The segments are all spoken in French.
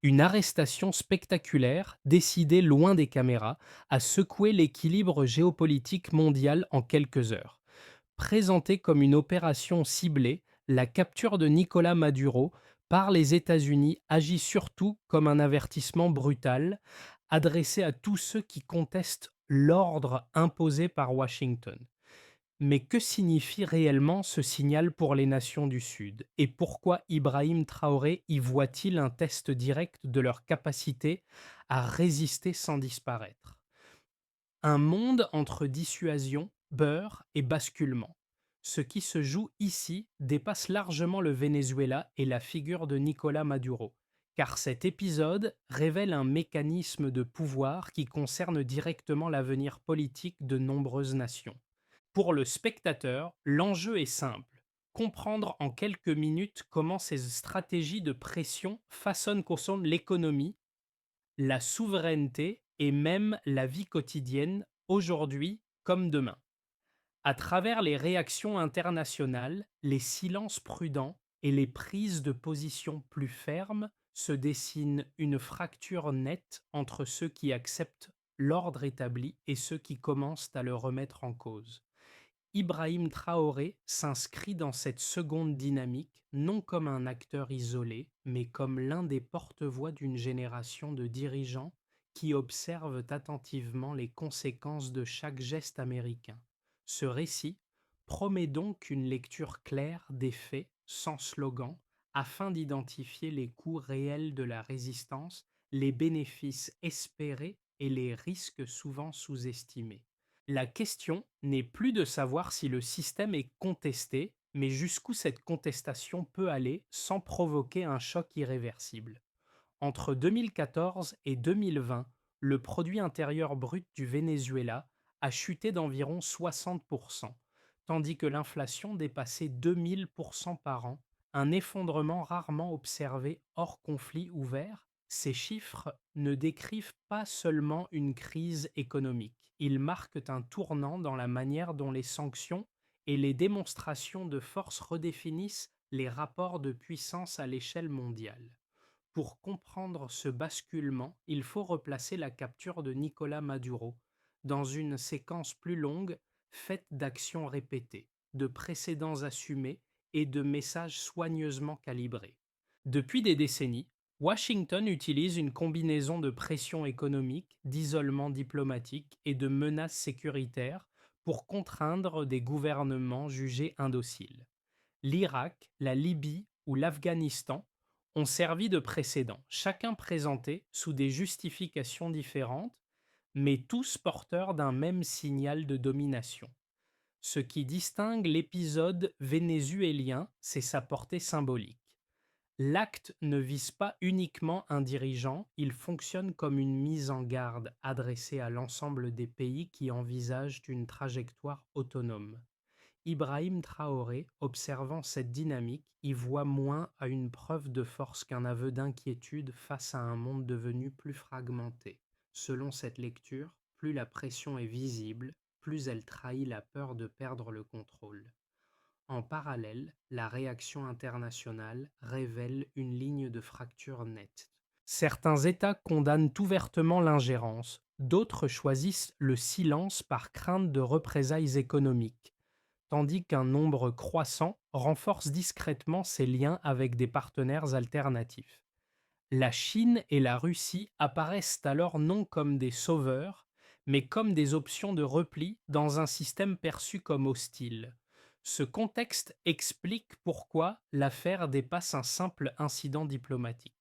Une arrestation spectaculaire, décidée loin des caméras, a secoué l'équilibre géopolitique mondial en quelques heures. Présentée comme une opération ciblée, la capture de Nicolas Maduro par les États-Unis agit surtout comme un avertissement brutal, adressé à tous ceux qui contestent l'ordre imposé par Washington. Mais que signifie réellement ce signal pour les nations du Sud? Et pourquoi Ibrahim Traoré y voit-il un test direct de leur capacité à résister sans disparaître? Un monde entre dissuasion, beurre et basculement. Ce qui se joue ici dépasse largement le Venezuela et la figure de Nicolas Maduro, car cet épisode révèle un mécanisme de pouvoir qui concerne directement l'avenir politique de nombreuses nations. Pour le spectateur, l'enjeu est simple. Comprendre en quelques minutes comment ces stratégies de pression façonnent l'économie, la souveraineté et même la vie quotidienne, aujourd'hui comme demain. À travers les réactions internationales, les silences prudents et les prises de position plus fermes, se dessine une fracture nette entre ceux qui acceptent l'ordre établi et ceux qui commencent à le remettre en cause. Ibrahim Traoré s'inscrit dans cette seconde dynamique non comme un acteur isolé, mais comme l'un des porte-voix d'une génération de dirigeants qui observent attentivement les conséquences de chaque geste américain. Ce récit promet donc une lecture claire des faits, sans slogan, afin d'identifier les coûts réels de la résistance, les bénéfices espérés et les risques souvent sous-estimés. La question n'est plus de savoir si le système est contesté, mais jusqu'où cette contestation peut aller sans provoquer un choc irréversible. Entre 2014 et 2020, le produit intérieur brut du Venezuela a chuté d'environ 60%, tandis que l'inflation dépassait 2000% par an, un effondrement rarement observé hors conflit ouvert. Ces chiffres ne décrivent pas seulement une crise économique, ils marquent un tournant dans la manière dont les sanctions et les démonstrations de force redéfinissent les rapports de puissance à l'échelle mondiale. Pour comprendre ce basculement, il faut replacer la capture de Nicolas Maduro dans une séquence plus longue faite d'actions répétées, de précédents assumés et de messages soigneusement calibrés. Depuis des décennies, Washington utilise une combinaison de pression économique, d'isolement diplomatique et de menaces sécuritaires pour contraindre des gouvernements jugés indociles. L'Irak, la Libye ou l'Afghanistan ont servi de précédent, chacun présenté sous des justifications différentes, mais tous porteurs d'un même signal de domination. Ce qui distingue l'épisode vénézuélien, c'est sa portée symbolique. L'acte ne vise pas uniquement un dirigeant, il fonctionne comme une mise en garde adressée à l'ensemble des pays qui envisagent une trajectoire autonome. Ibrahim Traoré, observant cette dynamique, y voit moins à une preuve de force qu'un aveu d'inquiétude face à un monde devenu plus fragmenté. Selon cette lecture, plus la pression est visible, plus elle trahit la peur de perdre le contrôle. En parallèle, la réaction internationale révèle une ligne de fracture nette. Certains États condamnent ouvertement l'ingérence, d'autres choisissent le silence par crainte de représailles économiques, tandis qu'un nombre croissant renforce discrètement ses liens avec des partenaires alternatifs. La Chine et la Russie apparaissent alors non comme des sauveurs, mais comme des options de repli dans un système perçu comme hostile. Ce contexte explique pourquoi l'affaire dépasse un simple incident diplomatique.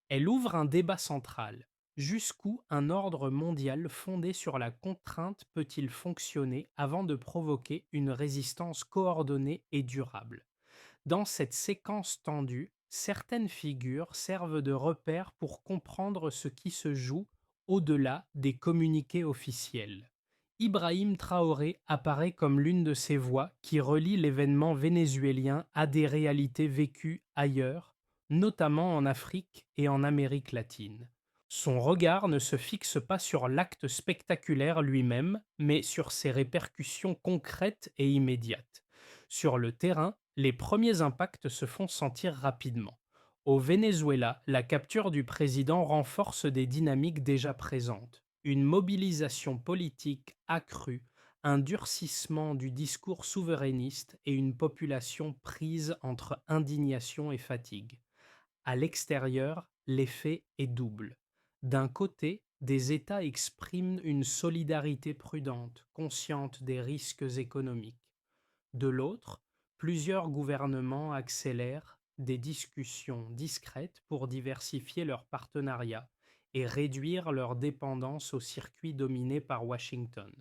Elle ouvre un débat central. Jusqu'où un ordre mondial fondé sur la contrainte peut-il fonctionner avant de provoquer une résistance coordonnée et durable? Dans cette séquence tendue, certaines figures servent de repères pour comprendre ce qui se joue au-delà des communiqués officiels. Ibrahim Traoré apparaît comme l'une de ces voix qui relie l'événement vénézuélien à des réalités vécues ailleurs, notamment en Afrique et en Amérique latine. Son regard ne se fixe pas sur l'acte spectaculaire lui-même, mais sur ses répercussions concrètes et immédiates. Sur le terrain, les premiers impacts se font sentir rapidement. Au Venezuela, la capture du président renforce des dynamiques déjà présentes. Une mobilisation politique accrue, un durcissement du discours souverainiste et une population prise entre indignation et fatigue. À l'extérieur, l'effet est double. D'un côté, des États expriment une solidarité prudente, consciente des risques économiques. De l'autre, plusieurs gouvernements accélèrent des discussions discrètes pour diversifier leurs partenariats et réduire leur dépendance au circuit dominé par Washington.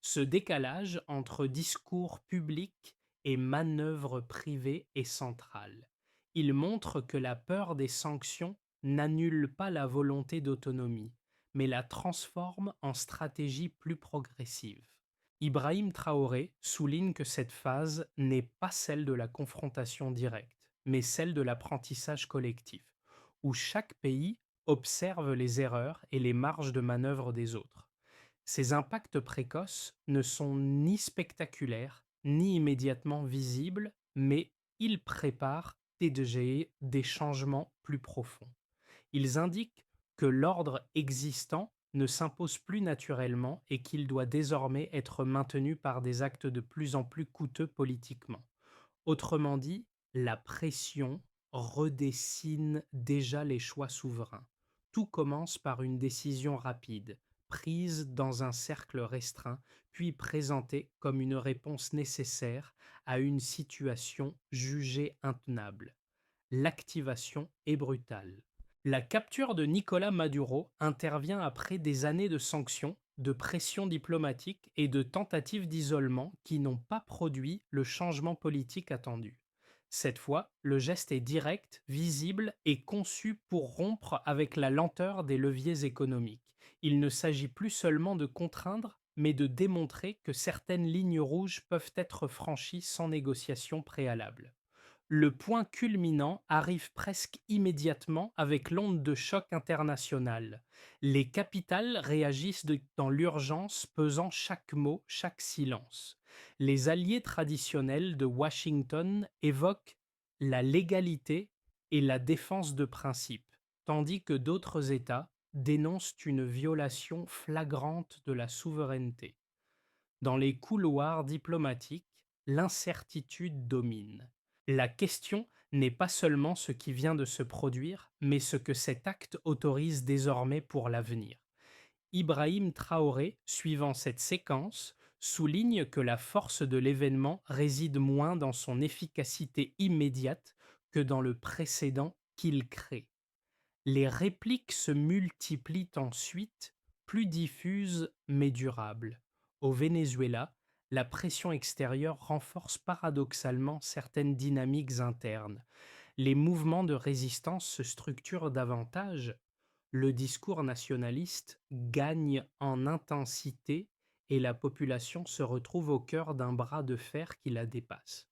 Ce décalage entre discours public et manœuvres privées est central. Il montre que la peur des sanctions n'annule pas la volonté d'autonomie, mais la transforme en stratégie plus progressive. Ibrahim Traoré souligne que cette phase n'est pas celle de la confrontation directe, mais celle de l'apprentissage collectif, où chaque pays observe les erreurs et les marges de manœuvre des autres. Ces impacts précoces ne sont ni spectaculaires, ni immédiatement visibles, mais ils préparent des changements plus profonds. Ils indiquent que l'ordre existant ne s'impose plus naturellement et qu'il doit désormais être maintenu par des actes de plus en plus coûteux politiquement. Autrement dit, la pression redessine déjà les choix souverains. Tout commence par une décision rapide, prise dans un cercle restreint, puis présentée comme une réponse nécessaire à une situation jugée intenable. L'activation est brutale. La capture de Nicolas Maduro intervient après des années de sanctions, de pression diplomatique et de tentatives d'isolement qui n'ont pas produit le changement politique attendu. Cette fois, le geste est direct, visible et conçu pour rompre avec la lenteur des leviers économiques. Il ne s'agit plus seulement de contraindre, mais de démontrer que certaines lignes rouges peuvent être franchies sans négociation préalable. Le point culminant arrive presque immédiatement avec l'onde de choc internationale. Les capitales réagissent dans l'urgence, pesant chaque mot, chaque silence. Les alliés traditionnels de Washington évoquent la légalité et la défense de principes, tandis que d'autres États dénoncent une violation flagrante de la souveraineté. Dans les couloirs diplomatiques, l'incertitude domine. La question n'est pas seulement ce qui vient de se produire, mais ce que cet acte autorise désormais pour l'avenir. Ibrahim Traoré, suivant cette séquence, souligne que la force de l'événement réside moins dans son efficacité immédiate que dans le précédent qu'il crée. Les répliques se multiplient ensuite, plus diffuses mais durables. Au Venezuela, la pression extérieure renforce paradoxalement certaines dynamiques internes. Les mouvements de résistance se structurent davantage, le discours nationaliste gagne en intensité et la population se retrouve au cœur d'un bras de fer qui la dépasse.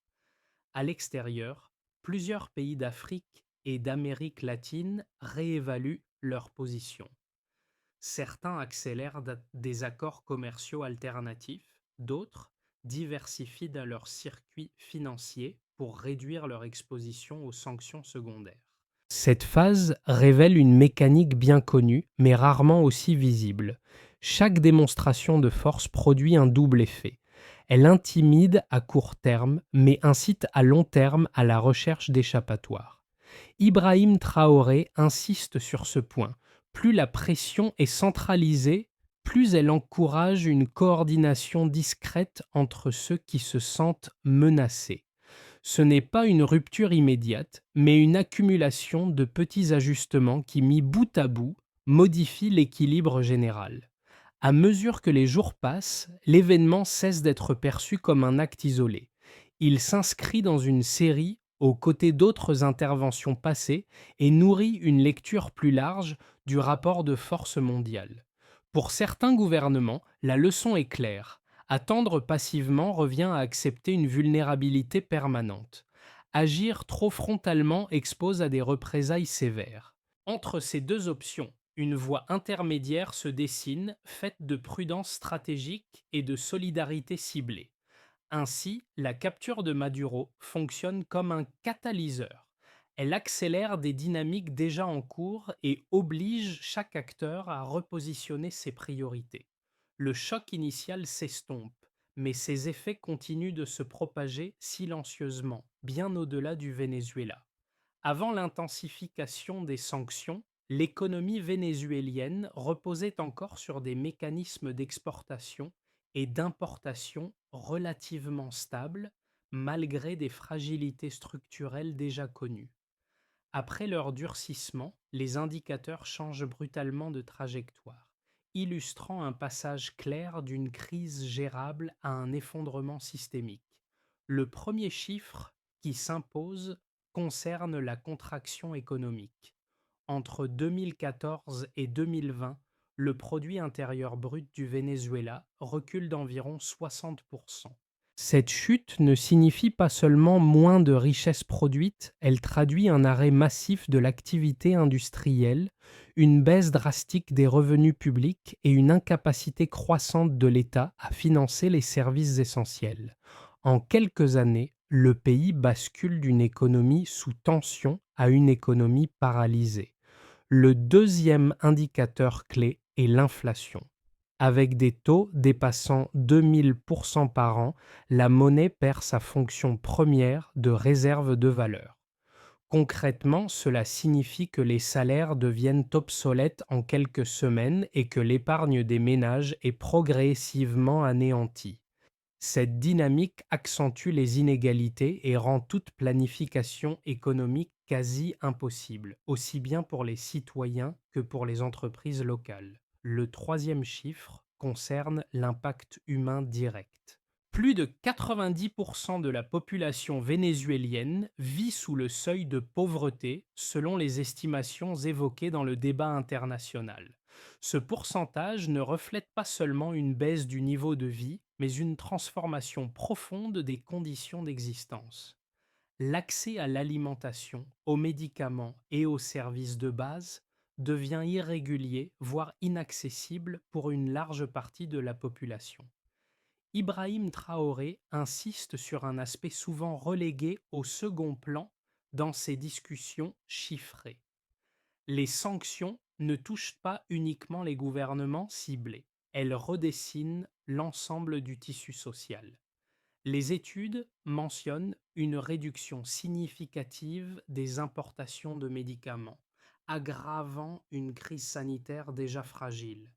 À l'extérieur, plusieurs pays d'Afrique et d'Amérique latine réévaluent leur position. Certains accélèrent des accords commerciaux alternatifs, d'autres diversifient dans leurs circuits financiers pour réduire leur exposition aux sanctions secondaires. Cette phase révèle une mécanique bien connue, mais rarement aussi visible. Chaque démonstration de force produit un double effet. Elle intimide à court terme, mais incite à long terme à la recherche d'échappatoires. Ibrahim Traoré insiste sur ce point. Plus la pression est centralisée, plus elle encourage une coordination discrète entre ceux qui se sentent menacés. Ce n'est pas une rupture immédiate, mais une accumulation de petits ajustements qui, mis bout à bout, modifient l'équilibre général. À mesure que les jours passent, l'événement cesse d'être perçu comme un acte isolé. Il s'inscrit dans une série aux côtés d'autres interventions passées et nourrit une lecture plus large du rapport de force mondiale. Pour certains gouvernements, la leçon est claire. Attendre passivement revient à accepter une vulnérabilité permanente. Agir trop frontalement expose à des représailles sévères. Entre ces deux options, une voie intermédiaire se dessine, faite de prudence stratégique et de solidarité ciblée. Ainsi, la capture de Maduro fonctionne comme un catalyseur. Elle accélère des dynamiques déjà en cours et oblige chaque acteur à repositionner ses priorités. Le choc initial s'estompe, mais ses effets continuent de se propager silencieusement, bien au-delà du Venezuela. Avant l'intensification des sanctions, l'économie vénézuélienne reposait encore sur des mécanismes d'exportation et d'importation relativement stables, malgré des fragilités structurelles déjà connues. Après leur durcissement, les indicateurs changent brutalement de trajectoire, illustrant un passage clair d'une crise gérable à un effondrement systémique. Le premier chiffre qui s'impose concerne la contraction économique. Entre 2014 et 2020, le produit intérieur brut du Venezuela recule d'environ 60%. Cette chute ne signifie pas seulement moins de richesses produites, elle traduit un arrêt massif de l'activité industrielle, une baisse drastique des revenus publics et une incapacité croissante de l'État à financer les services essentiels. En quelques années, le pays bascule d'une économie sous tension à une économie paralysée. Le deuxième indicateur clé est l'inflation. Avec des taux dépassant 2000% par an, la monnaie perd sa fonction première de réserve de valeur. Concrètement, cela signifie que les salaires deviennent obsolètes en quelques semaines et que l'épargne des ménages est progressivement anéantie. Cette dynamique accentue les inégalités et rend toute planification économique quasi impossible, aussi bien pour les citoyens que pour les entreprises locales. Le troisième chiffre concerne l'impact humain direct. Plus de 90% de la population vénézuélienne vit sous le seuil de pauvreté selon les estimations évoquées dans le débat international. Ce pourcentage ne reflète pas seulement une baisse du niveau de vie, mais une transformation profonde des conditions d'existence. L'accès à l'alimentation, aux médicaments et aux services de base devient irrégulier, voire inaccessible pour une large partie de la population. Ibrahim Traoré insiste sur un aspect souvent relégué au second plan dans ses discussions chiffrées. Les sanctions ne touchent pas uniquement les gouvernements ciblés, elles redessinent l'ensemble du tissu social. Les études mentionnent une réduction significative des importations de médicaments, aggravant une crise sanitaire déjà fragile.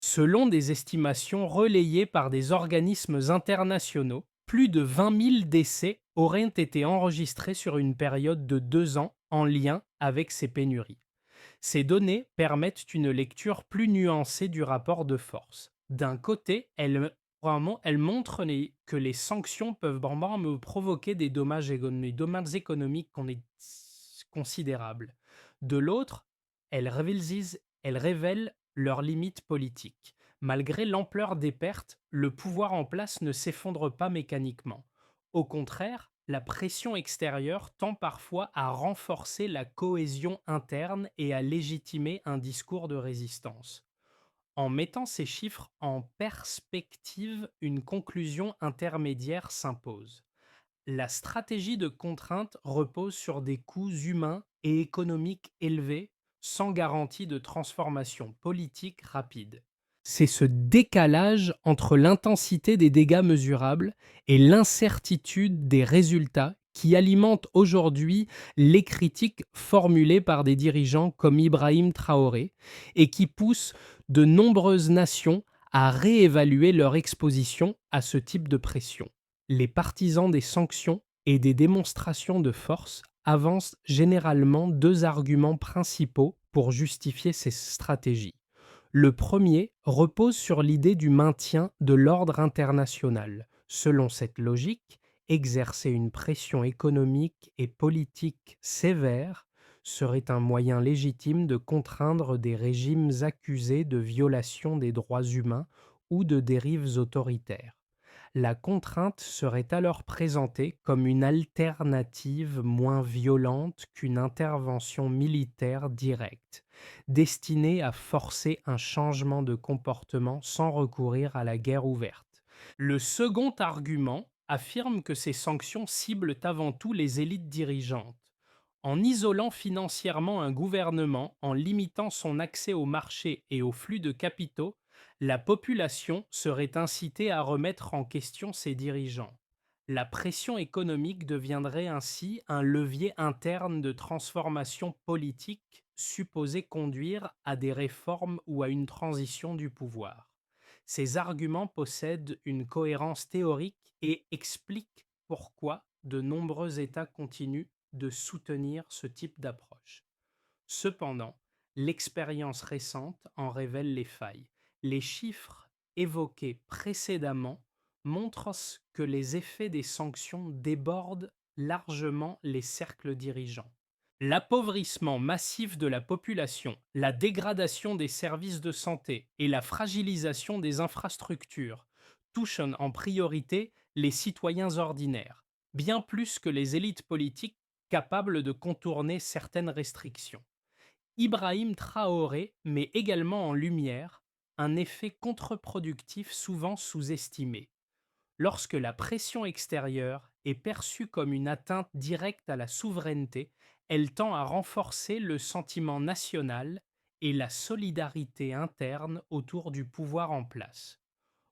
Selon des estimations relayées par des organismes internationaux, plus de 20 000 décès auraient été enregistrés sur une période de 2 ans en lien avec ces pénuries. Ces données permettent une lecture plus nuancée du rapport de force. D'un côté, elles montrent que les sanctions peuvent vraiment provoquer des dommages économiques considérables. De l'autre, elles révèlent leurs limites politiques. Malgré l'ampleur des pertes, le pouvoir en place ne s'effondre pas mécaniquement. Au contraire, la pression extérieure tend parfois à renforcer la cohésion interne et à légitimer un discours de résistance. En mettant ces chiffres en perspective, une conclusion intermédiaire s'impose. La stratégie de contrainte repose sur des coûts humains et économiques élevés, sans garantie de transformation politique rapide. C'est ce décalage entre l'intensité des dégâts mesurables et l'incertitude des résultats qui alimente aujourd'hui les critiques formulées par des dirigeants comme Ibrahim Traoré et qui poussent de nombreuses nations à réévaluer leur exposition à ce type de pression. Les partisans des sanctions et des démonstrations de force avancent généralement deux arguments principaux pour justifier ces stratégies. Le premier repose sur l'idée du maintien de l'ordre international. Selon cette logique, exercer une pression économique et politique sévère serait un moyen légitime de contraindre des régimes accusés de violation des droits humains ou de dérives autoritaires. La contrainte serait alors présentée comme une alternative moins violente qu'une intervention militaire directe, destinée à forcer un changement de comportement sans recourir à la guerre ouverte. Le second argument affirme que ces sanctions ciblent avant tout les élites dirigeantes. En isolant financièrement un gouvernement, en limitant son accès au marché et aux flux de capitaux, la population serait incitée à remettre en question ses dirigeants. La pression économique deviendrait ainsi un levier interne de transformation politique supposé conduire à des réformes ou à une transition du pouvoir. Ces arguments possèdent une cohérence théorique et expliquent pourquoi de nombreux États continuent de soutenir ce type d'approche. Cependant, l'expérience récente en révèle les failles. Les chiffres évoqués précédemment montrent que les effets des sanctions débordent largement les cercles dirigeants. L'appauvrissement massif de la population, la dégradation des services de santé et la fragilisation des infrastructures touchent en priorité les citoyens ordinaires, bien plus que les élites politiques capables de contourner certaines restrictions. Ibrahim Traoré met également en lumière un effet contre-productif souvent sous-estimé. Lorsque la pression extérieure est perçue comme une atteinte directe à la souveraineté, elle tend à renforcer le sentiment national et la solidarité interne autour du pouvoir en place.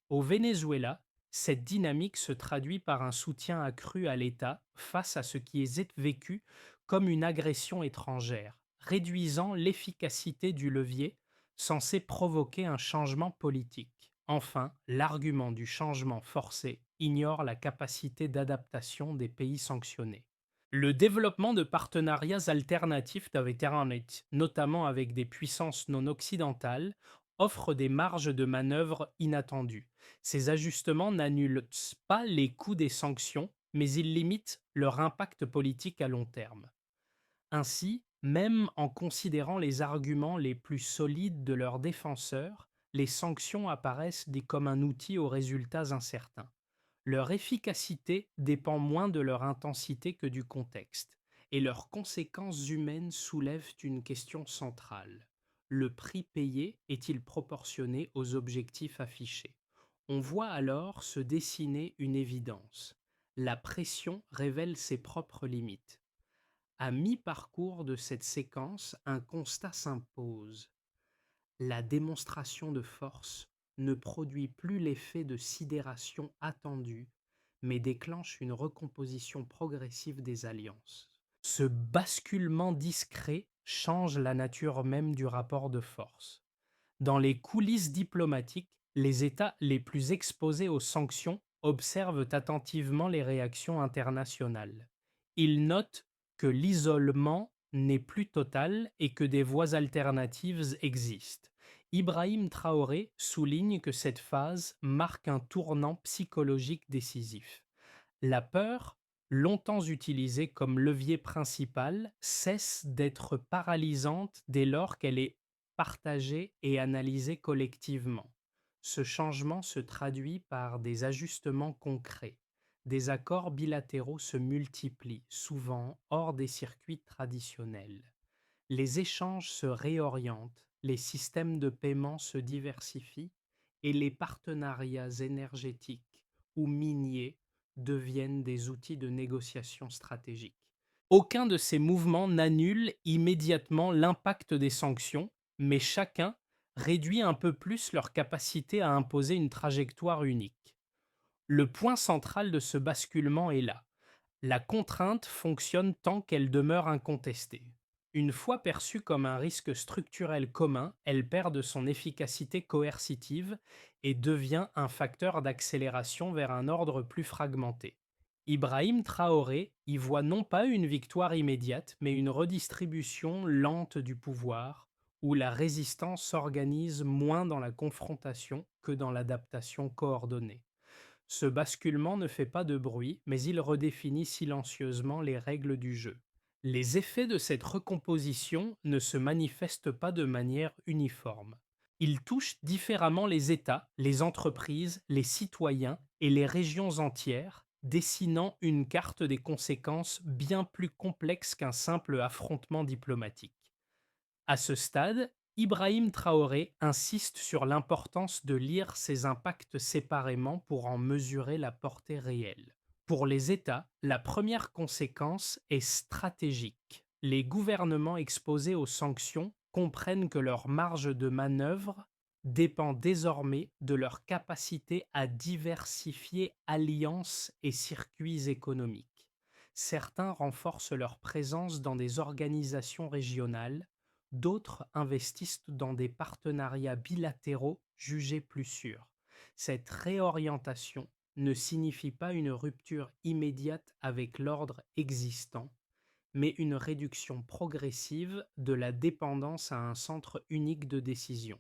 Au Venezuela, cette dynamique se traduit par un soutien accru à l'État face à ce qui est vécu comme une agression étrangère, réduisant l'efficacité du levier censé provoquer un changement politique. Enfin, l'argument du changement forcé ignore la capacité d'adaptation des pays sanctionnés. Le développement de partenariats alternatifs avec Internet, notamment avec des puissances non occidentales, offre des marges de manœuvre inattendues. Ces ajustements n'annulent pas les coûts des sanctions, mais ils limitent leur impact politique à long terme. Ainsi, même en considérant les arguments les plus solides de leurs défenseurs, les sanctions apparaissent comme un outil aux résultats incertains. Leur efficacité dépend moins de leur intensité que du contexte, et leurs conséquences humaines soulèvent une question centrale. Le prix payé est-il proportionné aux objectifs affichés? On voit alors se dessiner une évidence. La pression révèle ses propres limites. À mi-parcours de cette séquence, un constat s'impose. La démonstration de force ne produit plus l'effet de sidération attendu, mais déclenche une recomposition progressive des alliances. Ce basculement discret change la nature même du rapport de force. Dans les coulisses diplomatiques, les États les plus exposés aux sanctions observent attentivement les réactions internationales. Ils notent que l'isolement n'est plus total et que des voies alternatives existent. Ibrahim Traoré souligne que cette phase marque un tournant psychologique décisif. La peur, longtemps utilisée comme levier principal, cesse d'être paralysante dès lors qu'elle est partagée et analysée collectivement. Ce changement se traduit par des ajustements concrets. Des accords bilatéraux se multiplient, souvent hors des circuits traditionnels. Les échanges se réorientent, les systèmes de paiement se diversifient et les partenariats énergétiques ou miniers deviennent des outils de négociation stratégique. Aucun de ces mouvements n'annule immédiatement l'impact des sanctions, mais chacun réduit un peu plus leur capacité à imposer une trajectoire unique. Le point central de ce basculement est là. La contrainte fonctionne tant qu'elle demeure incontestée. Une fois perçue comme un risque structurel commun, elle perd de son efficacité coercitive et devient un facteur d'accélération vers un ordre plus fragmenté. Ibrahim Traoré y voit non pas une victoire immédiate, mais une redistribution lente du pouvoir, où la résistance s'organise moins dans la confrontation que dans l'adaptation coordonnée. Ce basculement ne fait pas de bruit, mais il redéfinit silencieusement les règles du jeu. Les effets de cette recomposition ne se manifestent pas de manière uniforme. Ils touchent différemment les États, les entreprises, les citoyens et les régions entières, dessinant une carte des conséquences bien plus complexe qu'un simple affrontement diplomatique. À ce stade, Ibrahim Traoré insiste sur l'importance de lire ces impacts séparément pour en mesurer la portée réelle. Pour les États, la première conséquence est stratégique. Les gouvernements exposés aux sanctions comprennent que leur marge de manœuvre dépend désormais de leur capacité à diversifier alliances et circuits économiques. Certains renforcent leur présence dans des organisations régionales, d'autres investissent dans des partenariats bilatéraux jugés plus sûrs. Cette réorientation ne signifie pas une rupture immédiate avec l'ordre existant, mais une réduction progressive de la dépendance à un centre unique de décision.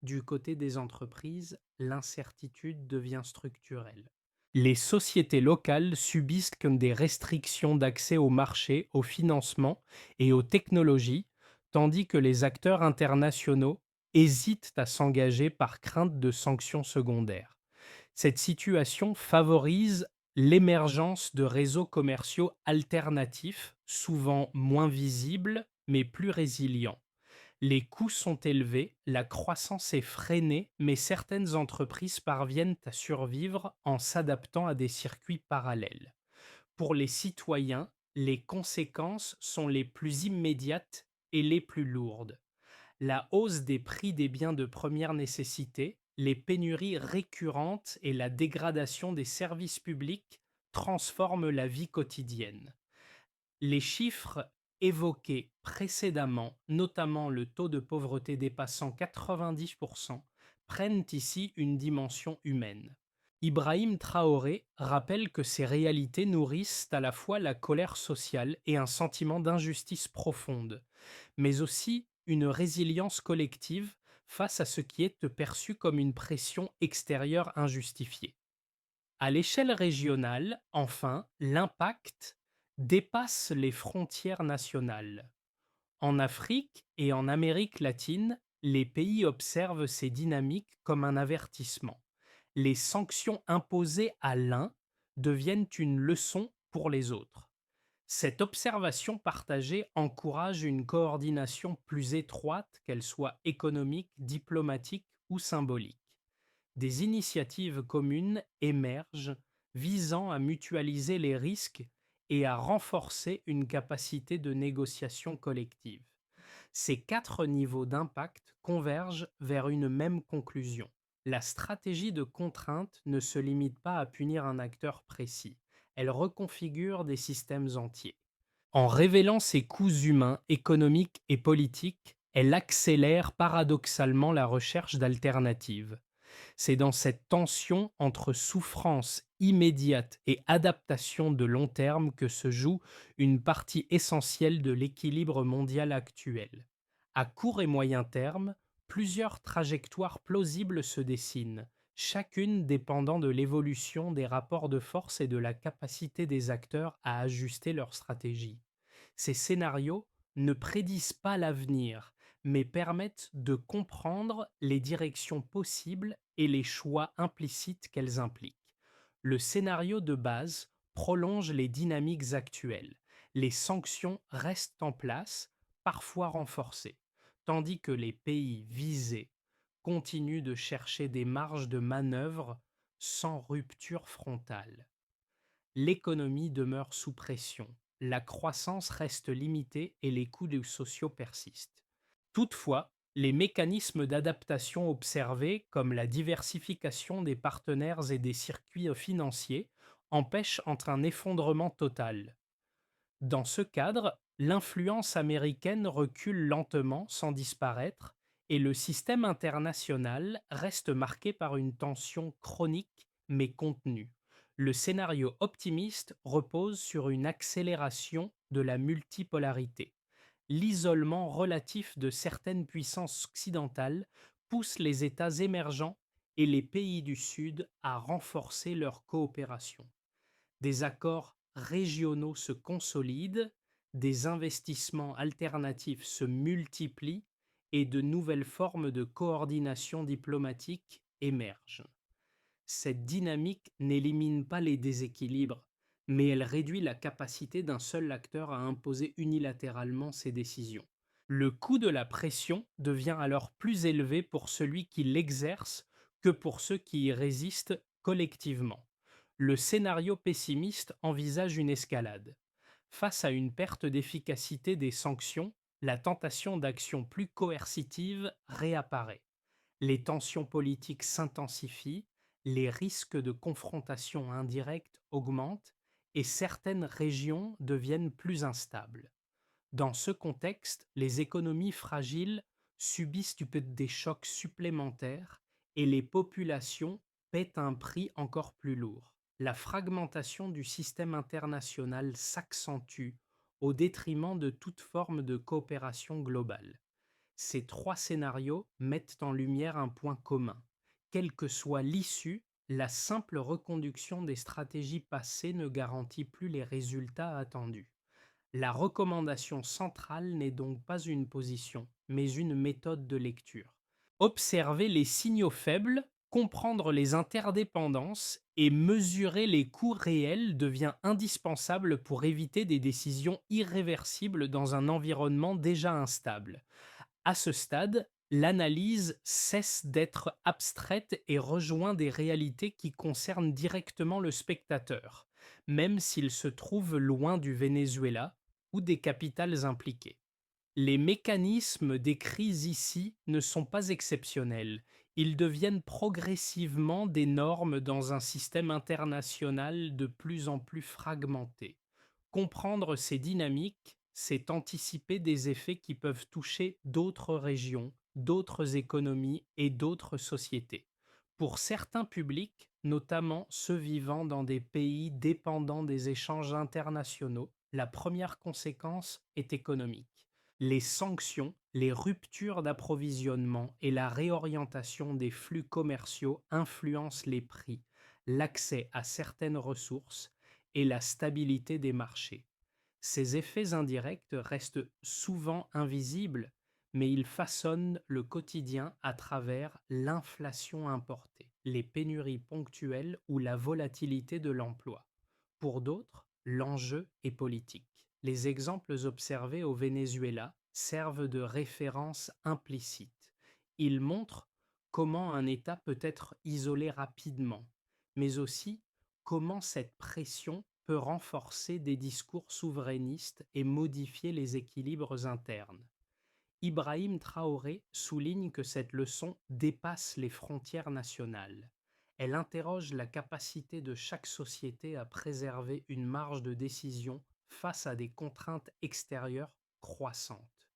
Du côté des entreprises, l'incertitude devient structurelle. Les sociétés locales subissent comme des restrictions d'accès au marché, au financement et aux technologies, tandis que les acteurs internationaux hésitent à s'engager par crainte de sanctions secondaires. Cette situation favorise l'émergence de réseaux commerciaux alternatifs, souvent moins visibles, mais plus résilients. Les coûts sont élevés, la croissance est freinée, mais certaines entreprises parviennent à survivre en s'adaptant à des circuits parallèles. Pour les citoyens, les conséquences sont les plus immédiates et les plus lourdes. La hausse des prix des biens de première nécessité, les pénuries récurrentes et la dégradation des services publics transforment la vie quotidienne. Les chiffres évoqués précédemment, notamment le taux de pauvreté dépassant 90%, prennent ici une dimension humaine. Ibrahim Traoré rappelle que ces réalités nourrissent à la fois la colère sociale et un sentiment d'injustice profonde, mais aussi une résilience collective face à ce qui est perçu comme une pression extérieure injustifiée. À l'échelle régionale, enfin, l'impact dépasse les frontières nationales. En Afrique et en Amérique latine, les pays observent ces dynamiques comme un avertissement. Les sanctions imposées à l'un deviennent une leçon pour les autres. Cette observation partagée encourage une coordination plus étroite, qu'elle soit économique, diplomatique ou symbolique. Des initiatives communes émergent visant à mutualiser les risques et à renforcer une capacité de négociation collective. Ces quatre niveaux d'impact convergent vers une même conclusion. La stratégie de contrainte ne se limite pas à punir un acteur précis, elle reconfigure des systèmes entiers. En révélant ses coûts humains, économiques et politiques, elle accélère paradoxalement la recherche d'alternatives. C'est dans cette tension entre souffrance immédiate et adaptation de long terme que se joue une partie essentielle de l'équilibre mondial actuel. À court et moyen terme, plusieurs trajectoires plausibles se dessinent, chacune dépendant de l'évolution des rapports de force et de la capacité des acteurs à ajuster leur stratégie. Ces scénarios ne prédisent pas l'avenir, mais permettent de comprendre les directions possibles et les choix implicites qu'elles impliquent. Le scénario de base prolonge les dynamiques actuelles. Les sanctions restent en place, parfois renforcées, tandis que les pays visés continuent de chercher des marges de manœuvre sans rupture frontale. L'économie demeure sous pression, la croissance reste limitée et les coûts sociaux persistent. Toutefois, les mécanismes d'adaptation observés, comme la diversification des partenaires et des circuits financiers, empêchent entre un effondrement total. Dans ce cadre, l'influence américaine recule lentement sans disparaître et le système international reste marqué par une tension chronique mais contenue. Le scénario optimiste repose sur une accélération de la multipolarité. L'isolement relatif de certaines puissances occidentales pousse les États émergents et les pays du Sud à renforcer leur coopération. Des accords régionaux se consolident, des investissements alternatifs se multiplient et de nouvelles formes de coordination diplomatique émergent. Cette dynamique n'élimine pas les déséquilibres, mais elle réduit la capacité d'un seul acteur à imposer unilatéralement ses décisions. Le coût de la pression devient alors plus élevé pour celui qui l'exerce que pour ceux qui y résistent collectivement. Le scénario pessimiste envisage une escalade. Face à une perte d'efficacité des sanctions, la tentation d'actions plus coercitives réapparaît. Les tensions politiques s'intensifient, les risques de confrontation indirecte augmentent et certaines régions deviennent plus instables. Dans ce contexte, les économies fragiles subissent des chocs supplémentaires et les populations paient un prix encore plus lourd. La fragmentation du système international s'accentue au détriment de toute forme de coopération globale. Ces trois scénarios mettent en lumière un point commun. Quelle que soit l'issue, la simple reconduction des stratégies passées ne garantit plus les résultats attendus. La recommandation centrale n'est donc pas une position, mais une méthode de lecture. Observer les signaux faibles, comprendre les interdépendances et mesurer les coûts réels devient indispensable pour éviter des décisions irréversibles dans un environnement déjà instable. À ce stade, l'analyse cesse d'être abstraite et rejoint des réalités qui concernent directement le spectateur, même s'il se trouve loin du Venezuela ou des capitales impliquées. Les mécanismes décrits ici ne sont pas exceptionnels, ils deviennent progressivement des normes dans un système international de plus en plus fragmenté. Comprendre ces dynamiques, c'est anticiper des effets qui peuvent toucher d'autres régions, d'autres économies et d'autres sociétés. Pour certains publics, notamment ceux vivant dans des pays dépendants des échanges internationaux, la première conséquence est économique. Les sanctions, les ruptures d'approvisionnement et la réorientation des flux commerciaux influencent les prix, l'accès à certaines ressources et la stabilité des marchés. Ces effets indirects restent souvent invisibles, mais ils façonnent le quotidien à travers l'inflation importée, les pénuries ponctuelles ou la volatilité de l'emploi. Pour d'autres, l'enjeu est politique. Les exemples observés au Venezuela servent de référence implicite. Ils montrent comment un État peut être isolé rapidement, mais aussi comment cette pression peut renforcer des discours souverainistes et modifier les équilibres internes. Ibrahim Traoré souligne que cette leçon dépasse les frontières nationales. Elle interroge la capacité de chaque société à préserver une marge de décision face à des contraintes extérieures croissantes.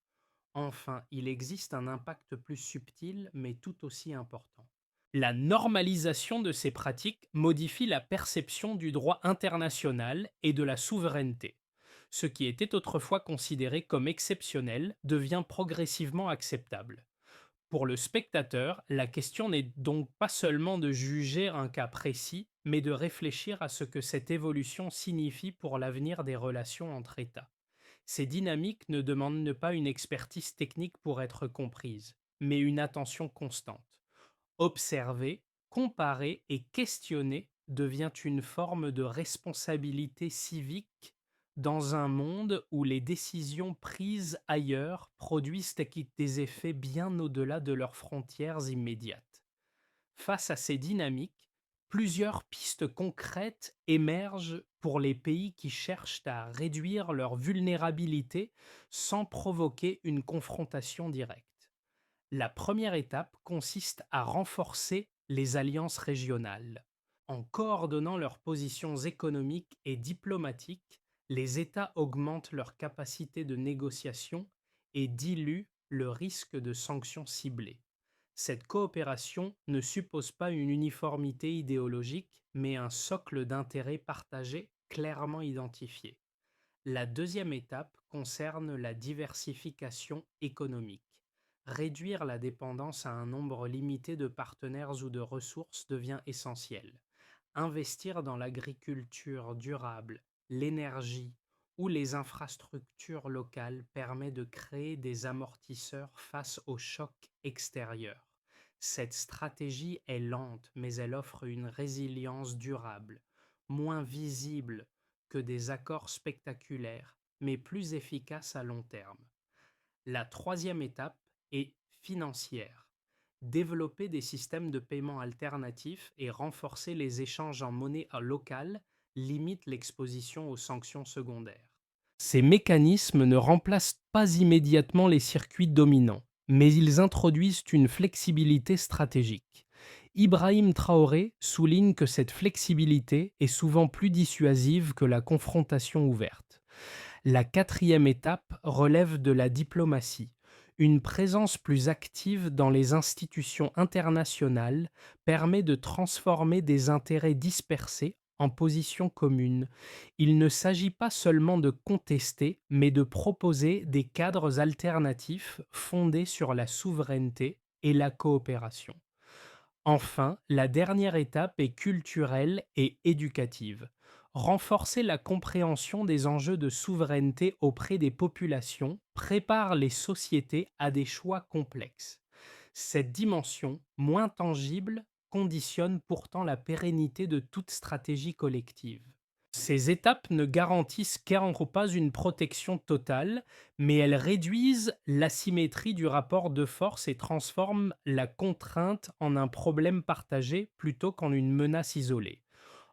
Enfin, il existe un impact plus subtil mais tout aussi important. La normalisation de ces pratiques modifie la perception du droit international et de la souveraineté. Ce qui était autrefois considéré comme exceptionnel devient progressivement acceptable. Pour le spectateur, la question n'est donc pas seulement de juger un cas précis, mais de réfléchir à ce que cette évolution signifie pour l'avenir des relations entre États. Ces dynamiques ne demandent pas une expertise technique pour être comprises, mais une attention constante. Observer, comparer et questionner devient une forme de responsabilité civique dans un monde où les décisions prises ailleurs produisent des effets bien au-delà de leurs frontières immédiates. Face à ces dynamiques, plusieurs pistes concrètes émergent pour les pays qui cherchent à réduire leur vulnérabilité sans provoquer une confrontation directe. La première étape consiste à renforcer les alliances régionales. En coordonnant leurs positions économiques et diplomatiques, les États augmentent leur capacité de négociation et diluent le risque de sanctions ciblées. Cette coopération ne suppose pas une uniformité idéologique, mais un socle d'intérêts partagés clairement identifié. La deuxième étape concerne la diversification économique. Réduire la dépendance à un nombre limité de partenaires ou de ressources devient essentiel. Investir dans l'agriculture durable, l'énergie ou les infrastructures locales permet de créer des amortisseurs face aux chocs extérieurs. Cette stratégie est lente, mais elle offre une résilience durable, moins visible que des accords spectaculaires, mais plus efficaces à long terme. La troisième étape est financière. Développer des systèmes de paiement alternatifs et renforcer les échanges en monnaie locale limite l'exposition aux sanctions secondaires. Ces mécanismes ne remplacent pas immédiatement les circuits dominants, mais ils introduisent une flexibilité stratégique. Ibrahim Traoré souligne que cette flexibilité est souvent plus dissuasive que la confrontation ouverte. La quatrième étape relève de la diplomatie. Une présence plus active dans les institutions internationales permet de transformer des intérêts dispersés en positions communes. Il ne s'agit pas seulement de contester, mais de proposer des cadres alternatifs fondés sur la souveraineté et la coopération. Enfin, la dernière étape est culturelle et éducative. Renforcer la compréhension des enjeux de souveraineté auprès des populations prépare les sociétés à des choix complexes. Cette dimension, moins tangible, conditionne pourtant la pérennité de toute stratégie collective. Ces étapes ne garantissent clairement pas une protection totale, mais elles réduisent l'asymétrie du rapport de force et transforment la contrainte en un problème partagé plutôt qu'en une menace isolée.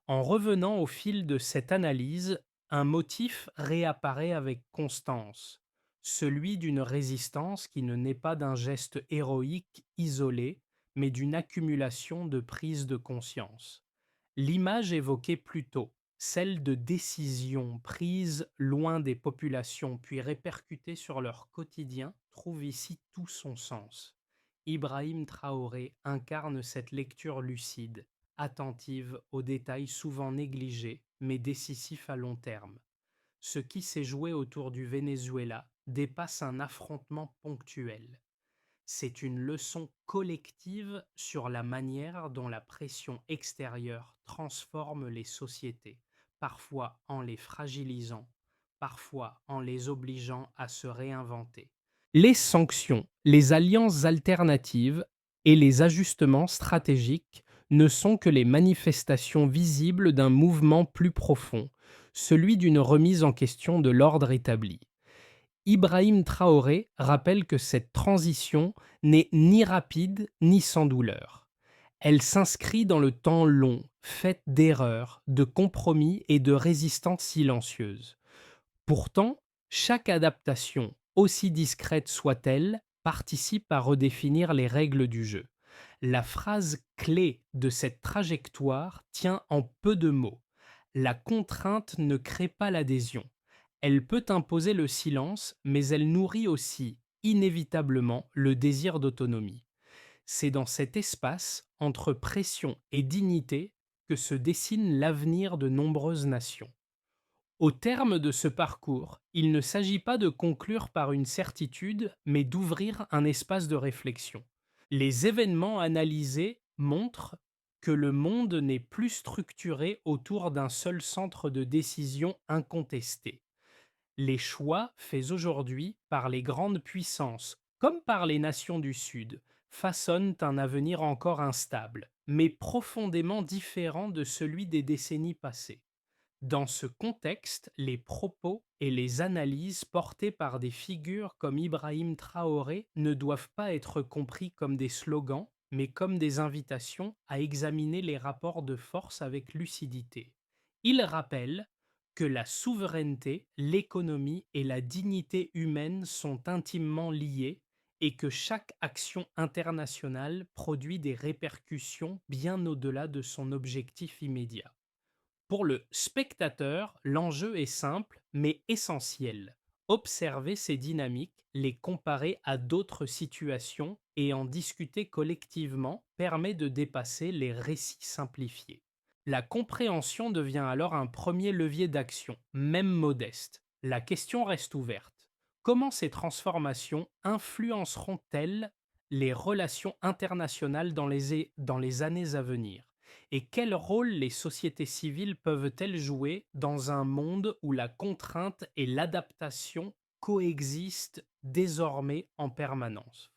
En revenant au fil de cette analyse, un motif réapparaît avec constance, celui d'une résistance qui ne naît pas d'un geste héroïque isolé, mais d'une accumulation de prises de conscience. L'image évoquée plus tôt, celle de décisions prises loin des populations puis répercutées sur leur quotidien, trouve ici tout son sens. Ibrahim Traoré incarne cette lecture lucide, attentive aux détails souvent négligés mais décisifs à long terme. Ce qui s'est joué autour du Venezuela dépasse un affrontement ponctuel. C'est une leçon collective sur la manière dont la pression extérieure transforme les sociétés, parfois en les fragilisant, parfois en les obligeant à se réinventer. Les sanctions, les alliances alternatives et les ajustements stratégiques ne sont que les manifestations visibles d'un mouvement plus profond, celui d'une remise en question de l'ordre établi. Ibrahim Traoré rappelle que cette transition n'est ni rapide ni sans douleur. Elle s'inscrit dans le temps long, faite d'erreurs, de compromis et de résistances silencieuses. Pourtant, chaque adaptation, aussi discrète soit-elle, participe à redéfinir les règles du jeu. La phrase clé de cette trajectoire tient en peu de mots. La contrainte ne crée pas l'adhésion. Elle peut imposer le silence, mais elle nourrit aussi, inévitablement, le désir d'autonomie. C'est dans cet espace, entre pression et dignité, que se dessine l'avenir de nombreuses nations. Au terme de ce parcours, il ne s'agit pas de conclure par une certitude, mais d'ouvrir un espace de réflexion. Les événements analysés montrent que le monde n'est plus structuré autour d'un seul centre de décision incontesté. Les choix faits aujourd'hui par les grandes puissances, comme par les nations du Sud, façonnent un avenir encore instable, mais profondément différent de celui des décennies passées. Dans ce contexte, les propos et les analyses portés par des figures comme Ibrahim Traoré ne doivent pas être compris comme des slogans, mais comme des invitations à examiner les rapports de force avec lucidité. Ils rappellent que la souveraineté, l'économie et la dignité humaine sont intimement liées et que chaque action internationale produit des répercussions bien au-delà de son objectif immédiat. Pour le spectateur, l'enjeu est simple mais essentiel. Observer ces dynamiques, les comparer à d'autres situations et en discuter collectivement permet de dépasser les récits simplifiés. La compréhension devient alors un premier levier d'action, même modeste. La question reste ouverte. Comment ces transformations influenceront-elles les relations internationales dans les années à venir? Et quel rôle les sociétés civiles peuvent-elles jouer dans un monde où la contrainte et l'adaptation coexistent désormais en permanence?